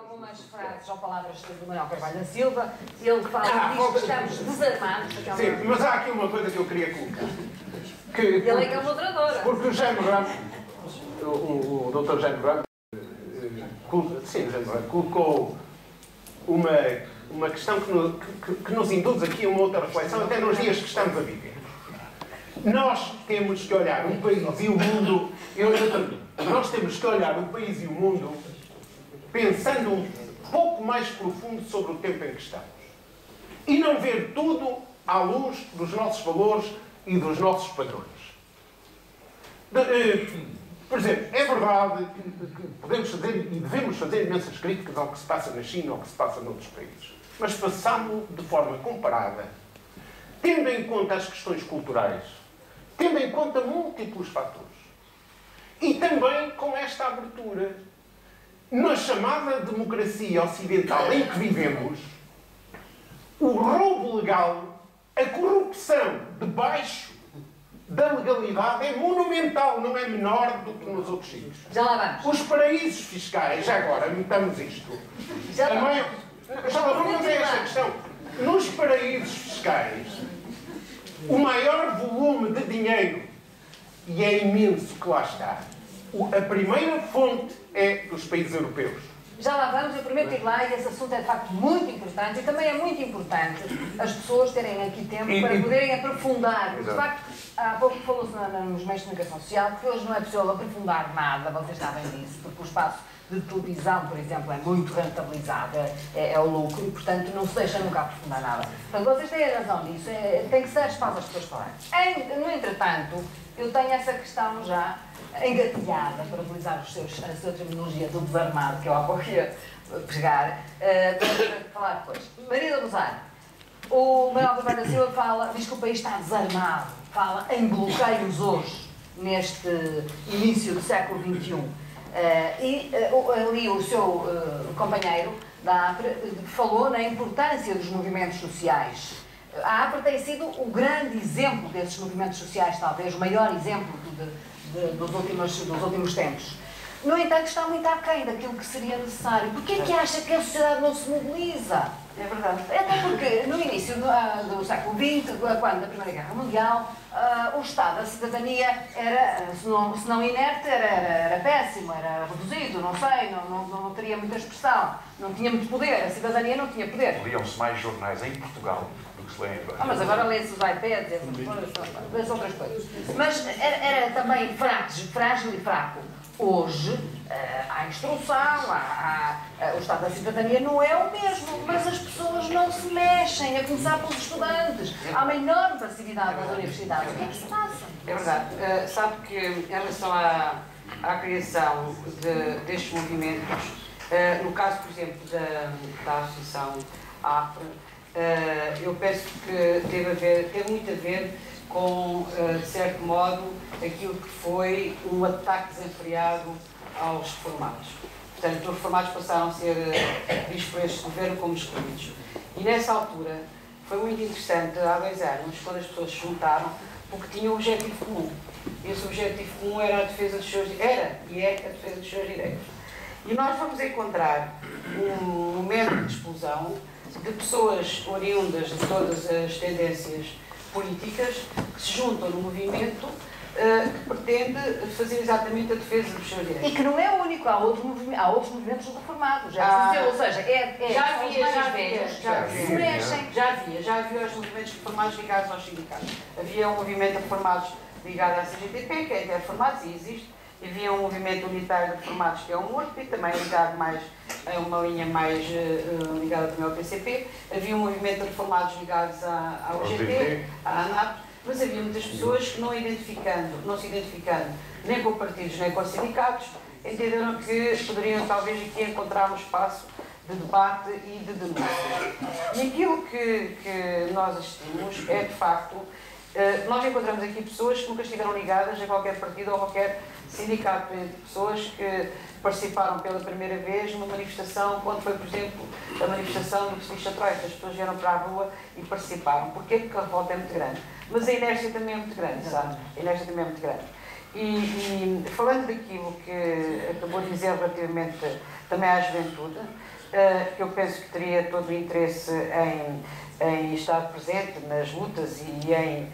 algumas frases ou palavras do Manuel Carvalho da Silva. Ele fala diz que estamos desarmados. Sim, mas há aqui uma coisa que eu queria colocar. Ele é que é o moderador. Porque o Jaime Ramos, o Dr. Jaime Ramos, colocou uma questão que nos induz aqui a uma outra reflexão, até nos dias que estamos a viver. Nós temos que olhar o país e o mundo, nós temos que olhar o país e o mundo pensando um pouco mais profundo sobre o tempo em que estamos. E não ver tudo à luz dos nossos valores e dos nossos padrões. Por exemplo, é verdade que podemos fazer e devemos fazer imensas críticas ao que se passa na China ou ao que se passa noutros países. Mas façamos-lo de forma comparada, tendo em conta as questões culturais, tendo em conta múltiplos fatores. E também com esta abertura. Na chamada democracia ocidental em que vivemos, o roubo legal, a corrupção debaixo da legalidade é monumental, não é menor do que nos outros sítios. Já lá vamos. Os paraísos fiscais, já agora, metamos isto. Já lá vamos a esta questão. Nos paraísos fiscais, o maior volume de dinheiro, e é imenso que lá está, a primeira fonte é dos países europeus. Já lá vamos, eu prometo ir lá e esse assunto é de facto muito importante e também é muito importante as pessoas terem aqui tempo para poderem aprofundar. De facto, há pouco falou-se nos meios de comunicação social que hoje não é possível aprofundar nada, vocês sabem disso, porque o espaço de televisão, por exemplo, é muito rentabilizado, é o lucro e, portanto, não se deixa nunca aprofundar nada. Portanto, vocês têm a razão disso, tem que ser espaço as pessoas falarem. No entretanto, eu tenho essa questão já engatilhada, para utilizar a sua terminologia do desarmado, que eu há pouco ia pegar, para falar depois. Maria do Rosário, o Manuel Carvalho da Silva diz que o país está desarmado, fala em bloqueios hoje, neste início do século XXI. Ali o seu companheiro da APRE falou na importância dos movimentos sociais. A APRE tem sido o grande exemplo desses movimentos sociais, talvez o maior exemplo dos últimos tempos. No entanto, está muito aquém daquilo que seria necessário. Porquê é que acha que a sociedade não se mobiliza? É verdade. Até porque no início do século XX, quando da Primeira Guerra Mundial, o estado da cidadania era, se não inerte, era péssimo, era reduzido, não sei, não teria muita expressão, não tinha muito poder, a cidadania não tinha poder. Liam-se mais jornais em Portugal do que se lêem agora. Mas agora lê-se os iPads, lê-se outras coisas. Mas era também frágil e fraco. Hoje, há instrução, o estado da cidadania não é o mesmo, mas as pessoas não se mexem, a começar pelos estudantes. Há uma enorme passividade nas universidades. O que é que se passa? É verdade. Sabe que em relação à criação destes movimentos, no caso, por exemplo, da Associação APRE, eu penso que teve muito a ver com, de certo modo, aquilo que foi um ataque desenfreado aos reformados. Portanto, os reformados passaram a ser vistos por este governo como excluídos. E nessa altura foi muito interessante, há 2 anos, quando as pessoas se juntaram, porque tinham um objetivo comum. Esse objetivo comum era a defesa dos seus direitos. E nós vamos encontrar um momento de explosão de pessoas oriundas de todas as tendências políticas que se juntam no movimento que pretende fazer exatamente a defesa dos seus direitos. E que não é o único, há outros movimentos reformados, ou seja, já havia os movimentos reformados ligados aos sindicatos. Havia um movimento de reformados ligado à CGTP, que é interreformados e existe. Havia um movimento unitário de reformados, que é o MURP, e também ligado mais a uma linha mais ligada também ao PCP. Havia um movimento de reformados ligados à UGT, à ANAP, mas havia muitas pessoas que não se identificando nem com partidos nem com sindicatos, entenderam que poderiam talvez aqui encontrar um espaço de debate e de denúncia. E aquilo que nós assistimos é, de facto, nós encontramos aqui pessoas que nunca estiveram ligadas a qualquer partido ou a qualquer sindicato, pessoas que participaram pela primeira vez numa manifestação, quando foi, por exemplo, a manifestação do Pechincha Troika. As pessoas vieram para a rua e participaram. Porquê? Porque a revolta é muito grande. Mas a inércia também é muito grande, sabe? A inércia também é muito grande. E falando daquilo que acabou de dizer relativamente também à juventude, que eu penso que teria todo o interesse em estar presente nas lutas e em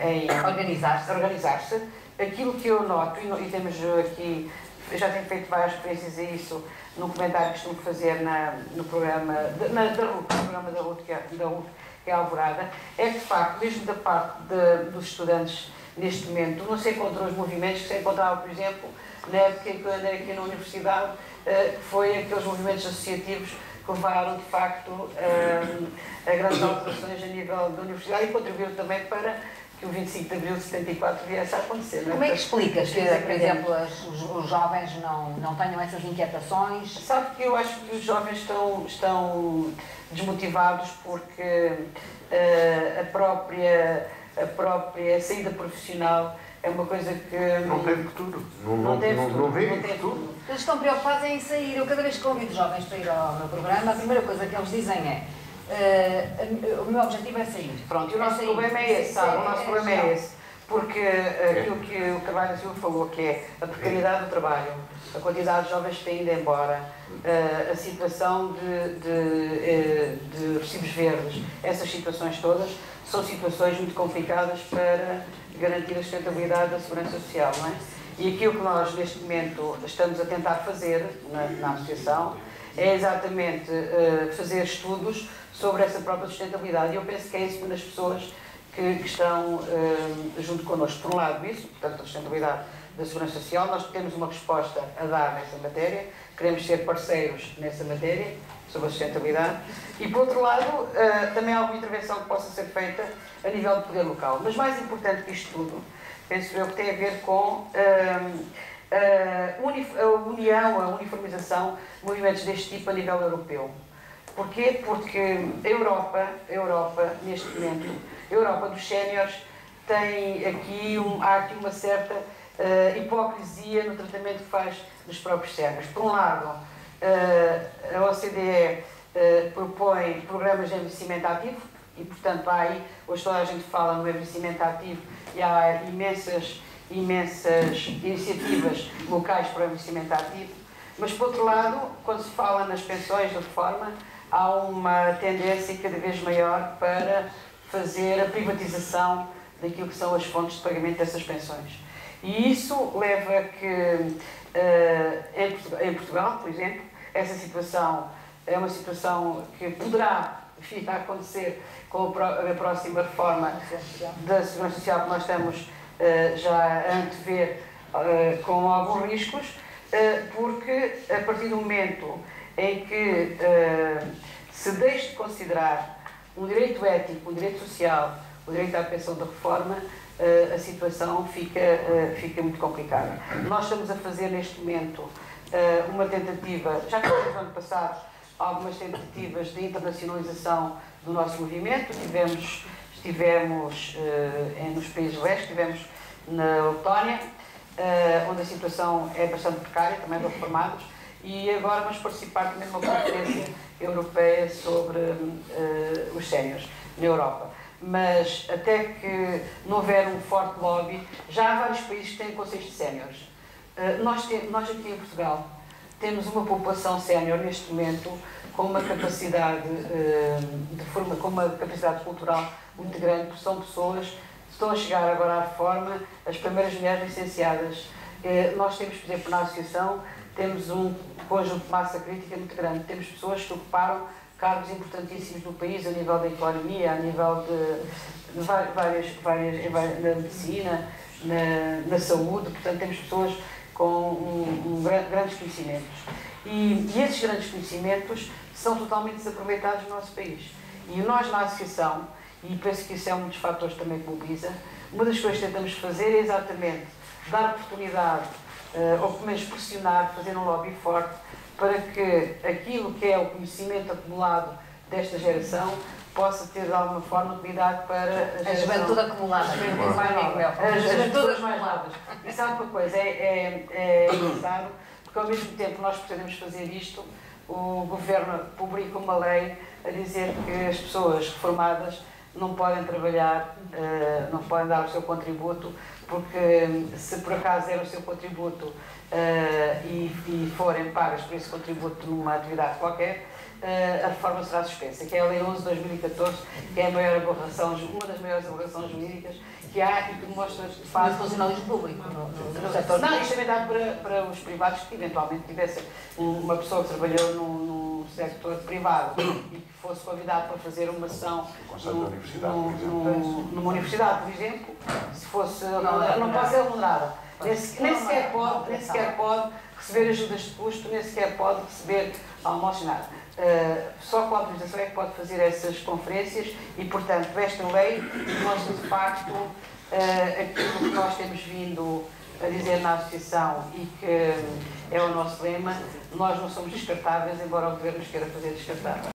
organizar-se. Aquilo que eu noto, e temos aqui, eu já tenho feito várias referências a isso no comentário que costumo fazer no programa da RUT, que é a Alvorada, é que de facto, mesmo da parte dos estudantes neste momento, não se encontram os movimentos que se encontravam, por exemplo, na época em que eu andei aqui na universidade, que foi aqueles movimentos associativos que levaram, de facto, a grandes alterações a nível da universidade e contribuíram também para que o 25 de abril de 74 viesse a acontecer. Como é que explicas que, por exemplo, os jovens não tenham essas inquietações? Sabe que eu acho que os jovens estão desmotivados porque a própria saída profissional é uma coisa que... Não tem futuro. Não vê futuro. Eles estão preocupados em sair. Eu cada vez que convido os jovens para ir ao meu programa, a primeira coisa que eles dizem é o meu objetivo é sair. Pronto, e o nosso problema é esse, sabe? O nosso problema é esse. Porque aquilo que o Carvalho Silva falou, que é a precariedade do trabalho, a quantidade de jovens que têm ido embora, a situação de recibos verdes, essas situações todas, são situações muito complicadas para garantir a sustentabilidade da segurança social, não é? E aquilo que nós, neste momento, estamos a tentar fazer na associação é exatamente fazer estudos sobre essa própria sustentabilidade. E eu penso que é isso que as pessoas que estão junto connosco, por um lado isso, portanto, a sustentabilidade da segurança social, nós temos uma resposta a dar nessa matéria, queremos ser parceiros nessa matéria, sobre a sustentabilidade, e por outro lado, também há alguma intervenção que possa ser feita a nível do poder local. Mas mais importante que isto tudo, penso eu que tem a ver com a uniformização de movimentos deste tipo a nível europeu. Porquê? Porque a Europa, neste momento, a Europa dos séniores, há aqui uma certa hipocrisia no tratamento que faz dos próprios séniores. Por um lado, a OCDE propõe programas de envelhecimento ativo e, portanto, há aí, hoje toda a gente fala no envelhecimento ativo e há imensas iniciativas locais para o envelhecimento ativo, mas, por outro lado, quando se fala nas pensões de reforma, há uma tendência cada vez maior para fazer a privatização daquilo que são as fontes de pagamento dessas pensões. E isso leva a que, em Portugal, por exemplo, essa situação é uma situação que poderá vir a acontecer com a próxima reforma da Segurança Social que nós estamos já a antever com alguns riscos, porque a partir do momento em que se deixe de considerar um direito ético, um direito social, o direito à pensão da reforma, a situação fica muito complicada. Nós estamos a fazer neste momento uma tentativa, já fizemos no ano passado algumas tentativas de internacionalização do nosso movimento, estivemos nos países leste, estivemos na Letónia, onde a situação é bastante precária, também dos reformados, e agora vamos participar também numa conferência europeia sobre os séniores na Europa. Mas até que não houver um forte lobby, já há vários países que têm conselhos de séniores. Nós aqui em Portugal temos uma população sénior neste momento com uma capacidade com uma capacidade cultural muito grande, porque são pessoas que estão a chegar agora à reforma, as primeiras mulheres licenciadas. Nós temos, por exemplo, na associação, temos um conjunto de massa crítica muito grande. Temos pessoas que ocuparam cargos importantíssimos no país, a nível da economia, a nível de várias na medicina, na saúde. Portanto, temos pessoas com grandes conhecimentos. E esses grandes conhecimentos são totalmente desaproveitados no nosso país. E nós, na associação, e penso que isso é um dos fatores também que mobiliza, uma das coisas que tentamos fazer é exatamente dar oportunidade, ou pelo menos pressionar, fazer um lobby forte, para que aquilo que é o conhecimento acumulado desta geração possa ter de alguma forma utilidade para a juventude acumulada. As juventudes mais novas. E sabe uma coisa, é engraçado, porque ao mesmo tempo nós pretendemos fazer isto, o Governo publica uma lei a dizer que as pessoas reformadas não podem trabalhar, não podem dar o seu contributo porque se por acaso der o seu contributo e forem pagas por esse contributo numa atividade qualquer, a reforma será suspensa, que é a Lei 11 de 2014, que é a maior aberração, uma das maiores aberrações jurídicas que há e que demonstra de No facto funcionalismo público, no setor. não, isto também dá para os privados que eventualmente tivessem uma pessoa que trabalhou no sector privado e que fosse convidado para fazer uma ação numa universidade, por exemplo, se fosse, não pode ser remunerada. Nem sequer pode receber ajudas de custo, nem sequer pode receber almoço, nada. Só com a autorização é que pode fazer essas conferências e, portanto, esta lei mostra de facto aquilo que nós temos vindo a dizer na associação e que é o nosso lema: nós não somos descartáveis, embora o governo nos queira fazer descartáveis.